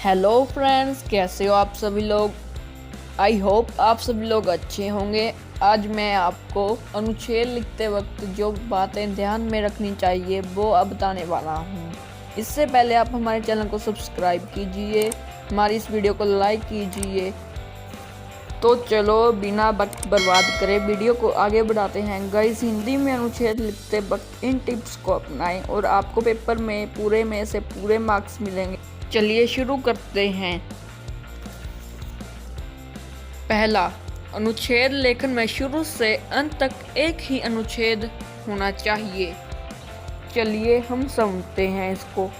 Hello friends, कैसे हो आप सभी लोग। आई होप आप सभी लोग अच्छे होंगे। आज मैं आपको अनुच्छेद लिखते वक्त जो बातें ध्यान में रखनी चाहिए वो अब बताने वाला हूँ। इससे पहले आप हमारे चैनल को सब्सक्राइब कीजिए, हमारी इस वीडियो को लाइक कीजिए। तो चलो बिना वक्त बर्बाद करे वीडियो को आगे बढ़ाते हैं। गाइस, हिंदी में अनुच्छेद लिखते वक्त इन टिप्स को अपनाएं और आपको पेपर में पूरे में से पूरे मार्क्स मिलेंगे। चलिए शुरू करते हैं। पहला, अनुच्छेद लेखन में शुरू से अंत तक एक ही अनुच्छेद होना चाहिए। चलिए हम समझते हैं इसको।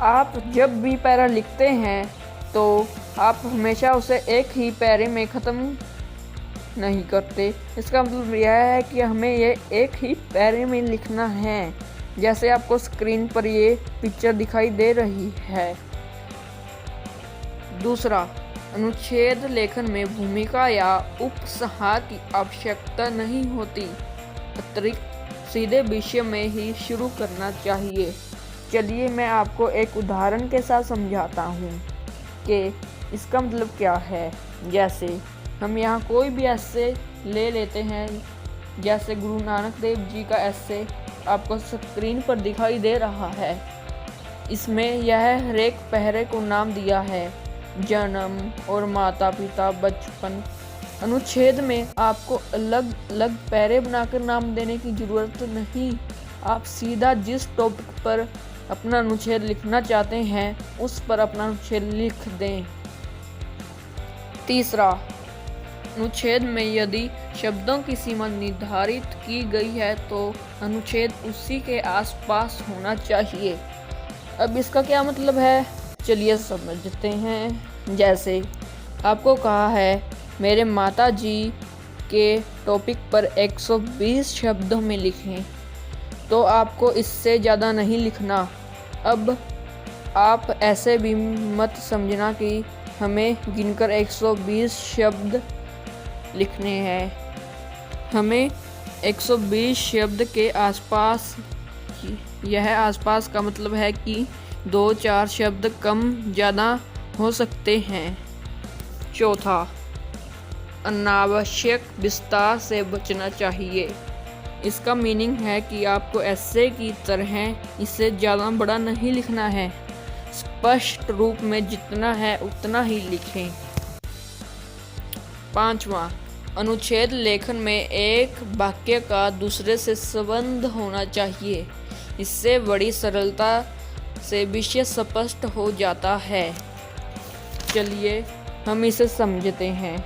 आप जब भी पैरा लिखते हैं तो आप हमेशा उसे एक ही पैरे में ख़त्म नहीं करते। इसका मतलब यह है कि हमें ये एक ही पैरे में लिखना है, जैसे आपको स्क्रीन पर ये पिक्चर दिखाई दे रही है। दूसरा, अनुच्छेद लेखन में भूमिका या उपसंहार की आवश्यकता नहीं होती, अतिरिक्त सीधे विषय में ही शुरू करना चाहिए। चलिए मैं आपको एक उदाहरण के साथ समझाता हूँ कि इसका मतलब क्या है। जैसे हम यहाँ कोई भी एस्से ले लेते हैं, जैसे गुरु नानक देव जी का एस्से आपको स्क्रीन पर दिखाई दे रहा है। इसमें यह हर एक पहरे को नाम दिया है, जन्म और माता पिता, बचपन। अनुच्छेद में आपको अलग अलग पैरे बनाकर नाम देने की ज़रूरत नहीं। आप सीधा जिस टॉपिक पर अपना अनुच्छेद लिखना चाहते हैं उस पर अपना अनुच्छेद लिख दें। तीसरा, अनुच्छेद में यदि शब्दों की सीमा निर्धारित की गई है तो अनुच्छेद उसी के आसपास होना चाहिए। अब इसका क्या मतलब है, चलिए समझते हैं। जैसे आपको कहा है मेरे माता जी के टॉपिक पर 120 शब्दों में लिखें, तो आपको इससे ज़्यादा नहीं लिखना। अब आप ऐसे भी मत समझना कि हमें गिनकर 120 शब्द लिखने हैं। हमें 120 शब्द के आसपास, यह आसपास का मतलब है कि 2-4 शब्द कम ज़्यादा हो सकते हैं। चौथा, अनावश्यक विस्तार से बचना चाहिए। इसका मीनिंग है कि आपको एस्से की तरह इसे ज़्यादा बड़ा नहीं लिखना है, स्पष्ट रूप में जितना है उतना ही लिखें। पांचवा, अनुच्छेद लेखन में एक वाक्य का दूसरे से संबंध होना चाहिए। इससे बड़ी सरलता से विषय स्पष्ट हो जाता है। चलिए हम इसे समझते हैं।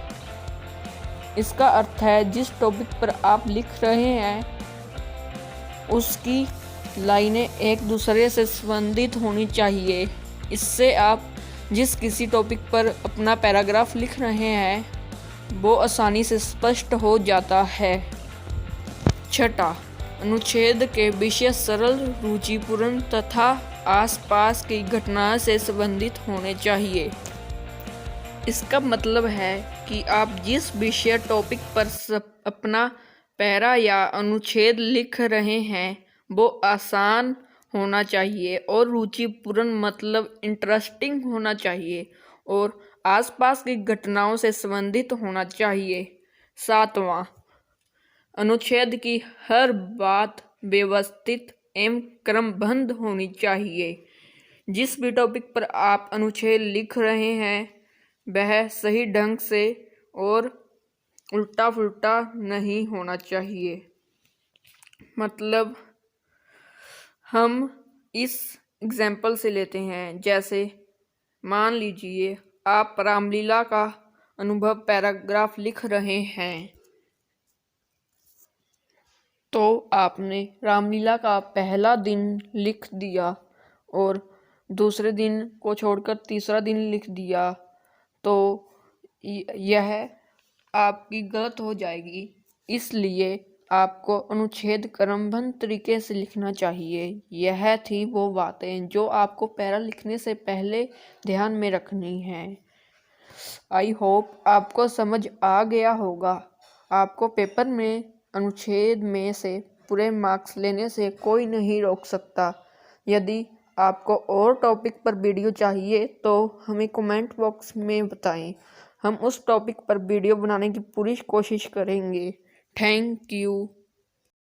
इसका अर्थ है जिस टॉपिक पर आप लिख रहे हैं उसकी लाइनें एक दूसरे से संबंधित होनी चाहिए। इससे आप जिस किसी टॉपिक पर अपना पैराग्राफ लिख रहे हैं वो आसानी से स्पष्ट हो जाता है। छठा, अनुच्छेद के विषय सरल, रुचिपूर्ण तथा आसपास की घटना से संबंधित होने चाहिए। इसका मतलब है कि आप जिस विषय टॉपिक पर अपना पैरा या अनुच्छेद लिख रहे हैं वो आसान होना चाहिए और रुचिपूर्ण मतलब इंटरेस्टिंग होना चाहिए और आसपास की घटनाओं से संबंधित होना चाहिए। सातवां, अनुच्छेद की हर बात व्यवस्थित एवं क्रमबद्ध होनी चाहिए। जिस भी टॉपिक पर आप अनुच्छेद लिख रहे हैं वह सही ढंग से और उल्टा पुल्टा नहीं होना चाहिए। मतलब हम इस एग्जाम्पल से लेते हैं, जैसे मान लीजिए आप रामलीला का अनुभव पैराग्राफ लिख रहे हैं, तो आपने रामलीला का पहला दिन लिख दिया और दूसरे दिन को छोड़कर तीसरा दिन लिख दिया, तो यह आपकी गलत हो जाएगी। इसलिए आपको अनुच्छेद क्रमबद्ध तरीके से लिखना चाहिए। यह थी वो बातें जो आपको पैरा लिखने से पहले ध्यान में रखनी है। आई होप आपको समझ आ गया होगा। आपको पेपर में अनुच्छेद में से पूरे मार्क्स लेने से कोई नहीं रोक सकता। यदि आपको और टॉपिक पर वीडियो चाहिए तो हमें कमेंट बॉक्स में बताएं। हम उस टॉपिक पर वीडियो बनाने की पूरी कोशिश करेंगे। Thank you.